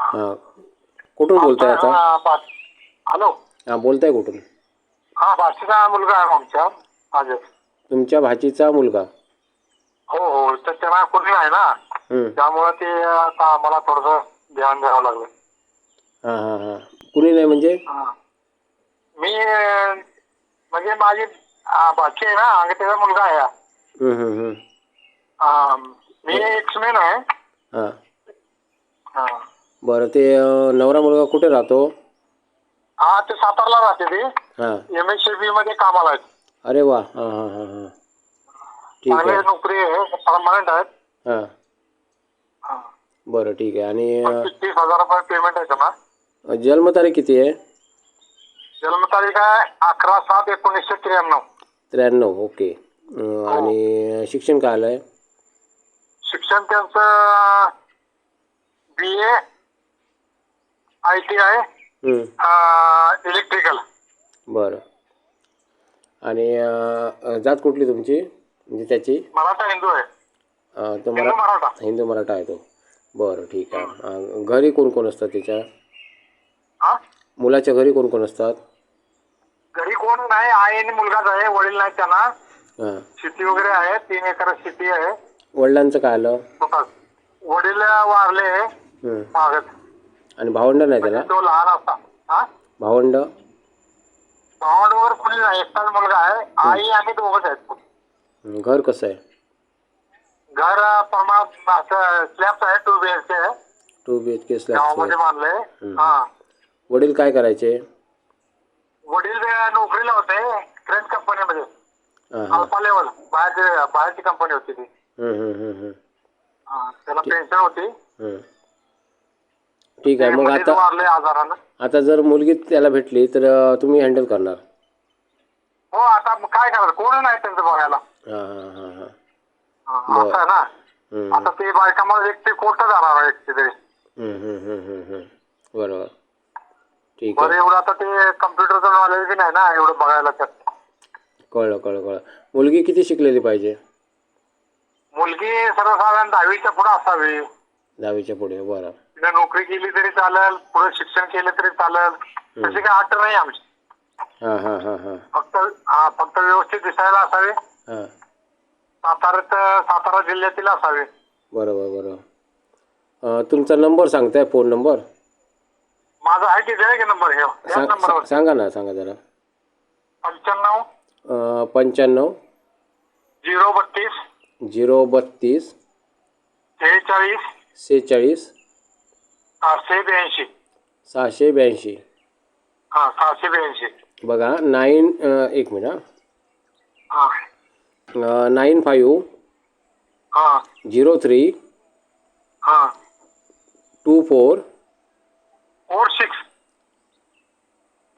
हां, कुठून बोलताय आता? हॅलो. हां, बोलताय कुठून? हा, भाषेचा मुलगा आहे आमच्या. माझे. तुमच्या भाचीचा मुलगा? हो हो, तर त्यांना कोणी आहे ना, त्यामुळे ते आता आम्हाला थोडंसं ध्यान द्यावं लागलं. हां हां हां, कुणी नाही म्हणजे? मी म्हणजे माझी भाची आहे ना, आणि त्याचा मुलगा आहे. मी एक्समेन आहे. हां, हां. बरं. ते नवरा मुलगा कुठे राहतो? हा, ते सातारला राहते. ते हां. MSCB मध्ये कामाला आहेत. अरे वा. हां हां हां हां, ठीक चांगली आहे. नोकरी आहे, परमनंट आहेत. हां, बरं, ठीक आहे. आणि 25,000 रुपये पेमेंट आहे त्यांना. जन्मतारीख किती आहे? जन्मतारीख आहे 11/7/1993. 93. ओके. आणि शिक्षण काय आलं आहे? शिक्षण त्यांचं BA ITI इलेक्ट्रिकल. बरं. आणि जात कुठली तुमची, म्हणजे त्याची? मराठा हिंदू आहे. तो हिंदू मराठा. हिंदू मराठा आहे तो. बरं, ठीक आहे. घरी कोण कोण असतात त्याच्या? मुलाच्या घरी कोण कोण असतात? घरी कोण नाही, आई आणि मुलगाच आहे. वडील नाही त्यांना. हां. शेती वगैरे आहे, 3 एकर शेती आहे. वडिलांचं काय आलं? वडील वारले मागच. आणि भावंड नाही त्याला? तो लहान असता. भावंड? भावंड वगैरे कोणी नाही, एकटाच मुलगा आहे. आई आम्ही दोघंच आहेत. घर कसं आहे? घर स्लॅबच आहे, 2 BHK आहे. 2 BHK स्लॅब गावामध्ये बांधलंय. वडील काय करायचे? वडील नोकरीला होते ट्रेन कंपनीमध्ये. अल्फा लेवल, बाहेरची कंपनी होती ती. त्याला पेन्शन होती. ठीक आहे. मग आता वारले आजारानं. आता जर मुलगी त्याला भेटली तर तुम्ही हँडल करणार? हो, आता काय करणार, कोण नाही त्यांचं बघायला. असं आहे ना. आता ते बायकामध्ये एकटे कोर्ट जाणार आहे एकटे तरी. बरोबर, ठीक आहे. बरं, एवढं आता ते कम्प्युटरचं नॉलेज बी नाही ना एवढं बघायला. कळलं. मुलगी किती शिकलेली पाहिजे? मुलगी सर्वसाधारण 10वीच्या पुढे असावी. 10वीच्या पुढे. बरं. तिने नोकरी केली तरी चालेल, पुढे शिक्षण केलं तरी चालेल, तशी काही अट नाही आमची. फक्त व्यवस्थित दिसायला असावे. सातारा जिल्ह्यातील असावे. बरोबर. तुमचा नंबर सांगताय, फोन नंबर? माझा आहे की, द्या नंबर. हे सांगा ना, सांगा जरा. 95 032 032 46 682. 682. 682. बघा. 9 एक मिनिट. 95 03 24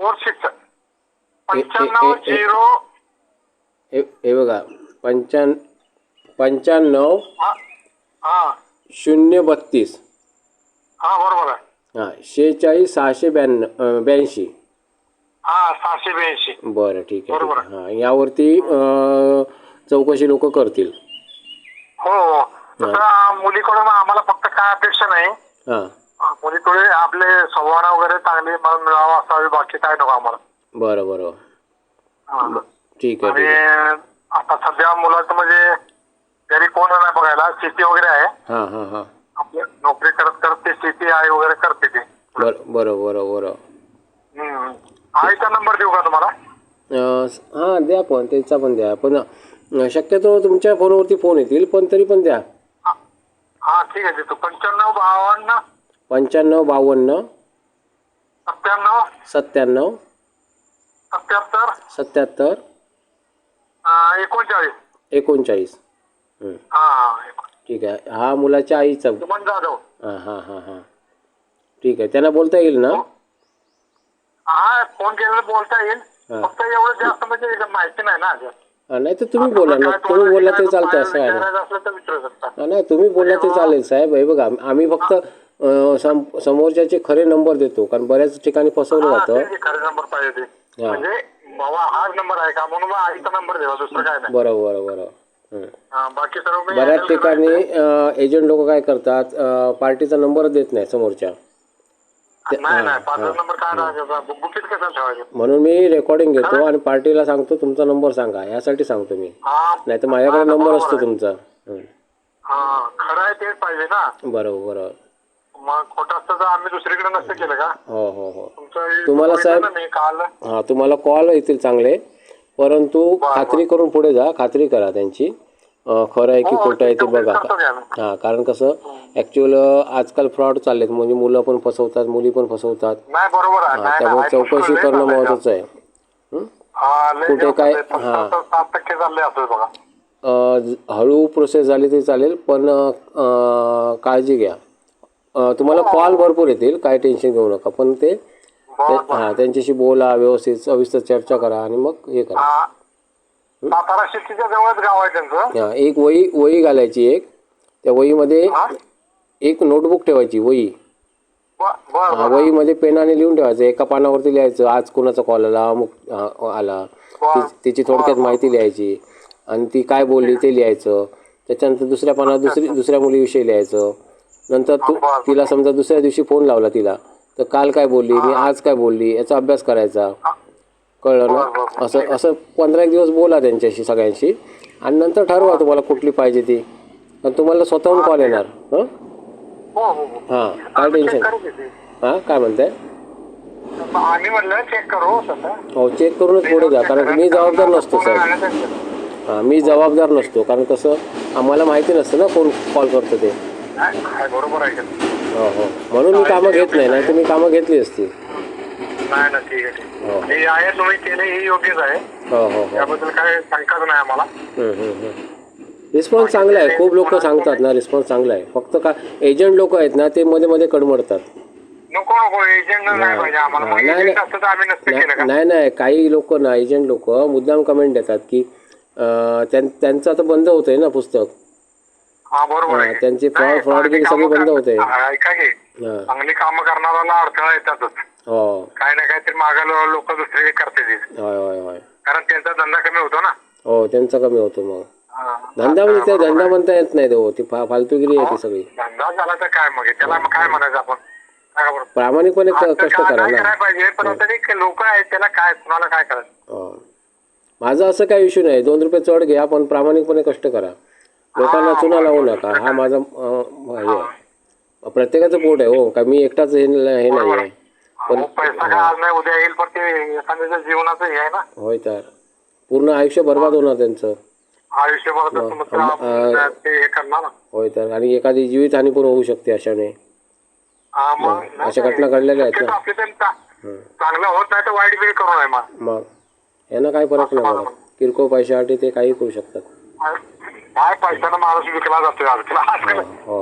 46 95 हे बघा. 95 032. बरोबर आहे. 46 682. 682. बरं, ठीक आहे. बरोबर. यावरती चौकशी लोक करतील. हो. मुलीकडून आम्हाला फक्त काय अपेक्षा नाही, मुलीकडे आपले संवाद वगैरे चांगले मिळावा असावी, बाकी काय नको आम्हाला. बरं. ठीक आहे. आणि आता सध्या मुलाचं म्हणजे घरी कोण नाही बघायला, शेती वगैरे आहे. आपली नोकरी करत ते शेती आहे वगैरे करते ते. बरं. आईचा नंबर देऊ का तुम्हाला? द्या. पण त्याचा पण द्या. पण शक्यतो तुमच्या फोनवरती फोन येतील, पण तरी पण द्या. ठीक आहे. देतो. 95 52 95 52 97 97 77 39. ठीक आहे. हा मुलाच्या आईचा. सुमन जाधव. ठीक आहे. त्यांना बोलता येईल ना? फोन केलेला बोलता येईल. फक्त एवढं जास्त म्हणजे माहिती नाही ना. नाही तर तुम्ही बोला ना. तुम्ही बोलला तरी चालतं. असं आहे ना. नाही, तुम्ही बोलला तरी चालेल साहेब. हे बघा, आम्ही फक्त समोरच्याचे खरे नंबर देतो, कारण बऱ्याच ठिकाणी फसवलं जातं. खरे नंबर पाहिजे ते. म्हणजे बाबा हाच नंबर आहे का म्हणून आईचा नंबर द्यावा, दुसरं काय नाही. बरोबर. बाकी सर्व बऱ्याच ठिकाणी एजंट लोक काय करतात, पार्टीचा नंबर देत नाही समोरच्या. नाही नाही 5 नंबर काय राहायचा गुपित कसं ठेवायचं. म्हणून मी रेकॉर्डिंग घेतो आणि पार्टीला सांगतो तुमचा नंबर सांगा, यासाठी सांगतो मी. हा नाही तर माझ्याकडे नंबर असतो तुमचा. हा खरं आहे तेच पाहिजे ना. बरोबर बरोबर. मग खोटं असतं तर आम्ही दुसरीकडे नसतं केलं का. हो हो हो. तुमचं तुम्हाला साहेब मी काल हां तुम्हाला कॉल येतील चांगले, परंतु खात्री करून पुढे जा, खात्री करा त्यांची खरं आहे की खोटं आहे ते बघा. हां कारण कसं ॲक्च्युअल आजकाल फ्रॉड चाललेत, म्हणजे मुलं पण फसवतात, मुली पण फसवतात. नाही बरोबर आहे. त्यामुळे चौकशी करणं महत्त्वाचं आहे. कुठे काय हां 7% चालले असं बघा. हळू प्रोसेस झाली तरी चालेल, पण काळजी घ्या. तुम्हाला कॉल भरपूर येतील, काय टेन्शन घेऊ नका, पण ते हां त्यांच्याशी बोला, व्यवस्थित सविस्तर चर्चा करा आणि मग हे करा. सातारा शिट्टीच्या जवळच गाव आहे त्यांचं. हां एक वही घालायची, एक त्या वहीमध्ये एक नोटबुक ठेवायची, वही. वहीमध्ये पेनाने लिहून ठेवायचं, एका पानावरती लिहायचं आज कोणाचा कॉल आला, अमुक आला, तिची थोडक्यात माहिती लिहायची आणि ती काय बोलली ते लिहायचं. त्याच्यानंतर दुसऱ्या पानावर दुसऱ्या मुलीविषयी लिहायचं. नंतर तिला समजा दुसऱ्या दिवशी फोन लावला तिला, तर काल काय बोलली, मी आज काय बोलली, याचा अभ्यास करायचा. कळलं ना. असं 15 दिवस बोला त्यांच्याशी सगळ्यांशी आणि नंतर ठरवा तुम्हाला कुठली पाहिजे ती, आणि तुम्हाला स्वतःहून कॉल येणार. हां काय टेन्शन. हां काय म्हणताय. आम्ही म्हणलं चेक करू. हो चेक करूनच पुढे जा, कारण मी जबाबदार नसतो साहेब. हां मी जबाबदार नसतो, कारण कसं आम्हाला माहिती नसतं ना कोण कॉल करतं ते. बरोबर आहे. हो हो म्हणून मी कामं घेत नाही तर मी कामं घेतली असती. नाही ना ठीक आहे. हे आहे तुम्ही केले हे योग्यच आहे. हो हो त्याबद्दल काय शंकाच नाही आम्हाला. रिस्पॉन्स चांगला आहे, खूप लोक सांगतात ना रिस्पॉन्स चांगला आहे. फक्त का एजंट लोक आहेत ना ते मध्ये मध्ये कडमडतात. नको नको एजंट नाही पाहिजे आम्हाला. नाही काही लोक ना एजंट लोक मुद्दाम कमेंट देतात की त्यांचं आता बंद होतंय ना पुस्तक. हा बरोबर आहे. त्यांची फ्रॉडगिरी सगळी बंद होते. ऐका की चांगली कामं करणाऱ्याला अडथळा येतातच. हो काय ना काहीतरी मागायला लोक दुसरे करते. होय होय होय. कारण त्यांचा धंदा कमी होतो ना. हो त्यांचा कमी होतो. मग धंदा म्हणजे ते धंदा म्हणता येत नाही तो, ती फालतूगिरी आहे ती सगळी. धंदा झाला तर काय मग त्याला काय म्हणायचं आपण. प्रामाणिकपणे कष्ट करा ना. पाहिजे पण लोक आहेत त्याला काय कुणाला काय करायचं. माझं असं काही इश्यू नाही, 2 रुपये चढ घ्या पण प्रामाणिकपणे कष्ट करा, लोकांना चुना लावू नका. हा माझा हे आहे. प्रत्येकाचं पोट आहे हो, का मी एकटाच हे नाही आहे. पण पैसा काय आज नाही उद्या येईल, पण ते एखाद्याच्या जीवनाचं हे आहे ना. होय तर पूर्ण आयुष्य बर्बाद होणार त्यांचं. आयुष्यभर हे करणार. होय तर, आणि एखादी जीवितहानी पण होऊ शकते अशाने. अशा घटना घडलेल्या आहेत ना. चांगलं होत नाही तर वाईट बिल करू नये. मग यांना काय फरक नाही पडत, किरकोळ पैशासाठी ते काही करू शकतात. काय पैशानं माणूस विकला जातोय.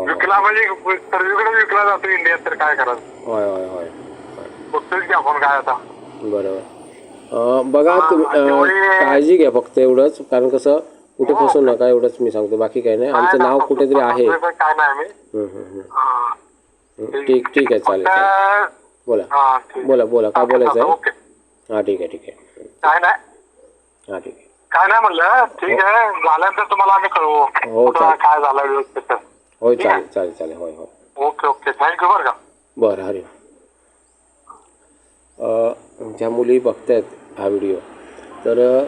विकला म्हणजे सर्वीकडे विकला जातो इंडियात, तर काय करायचं. होय होय होय बघतोय आपण काय आता. बरोबर. बघा तुम्ही काळजी घ्या फक्त एवढंच, कारण कसं कुठे फसू नका एवढंच मी सांगतो, बाकी काही नाही. आमचं नाव कुठेतरी आहे. काय नाही ठीक आहे चालेल. बोला बोला काय बोलायचं आहे. हां ठीक आहे काय नाही. हां ठीक आहे. काय नाही म्हणलं. ठीक आहे झाल्यानंतर तुम्हाला आम्ही कळवू. हो काय झालं व्यवस्थित. होय चालेल होय होय. ओके थँक्यू बरं का. बरं हरी. ज्या मुली बघतायत हा व्हिडिओ, तर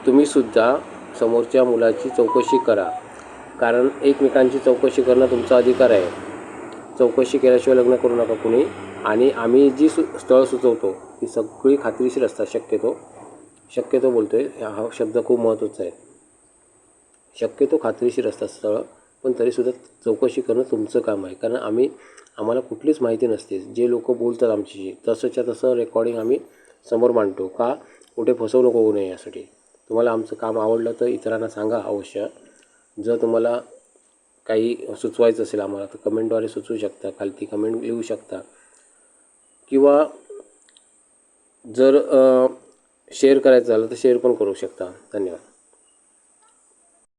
तुम्हीसुद्धा समोरच्या मुलाची चौकशी करा, कारण एकमेकांची चौकशी करणं तुमचा अधिकार आहे. चौकशी केल्याशिवाय लग्न करू नका कुणी. आणि आम्ही जी स्थळ सुचवतो ती सगळी खात्रीशीर असतात. शक्यतो बोलतोय, हा शब्द खूप महत्त्वाचा आहे. शक्यतो खात्रीशीर असतात स्थळं, पण तरीसुद्धा चौकशी करणं तुमचं काम आहे, कारण आम्हाला कुठलीच माहिती नसते. जे लोक बोलतात आमच्याशी तसंच्या तसं रेकॉर्डिंग आम्ही समोर मांडतो, का कुठे फसवणूक होऊ नये यासाठी. तुम्हाला आमचं काम आवडलं तर इतरांना सांगा अवश्य. जर तुम्हाला काही सुचवायचं असेल आम्हाला तर कमेंटद्वारे सुचवू शकता, खालती कमेंट लिहू शकता, किंवा जर शेअर करायचं झालं तर शेअर पण करू शकता. धन्यवाद.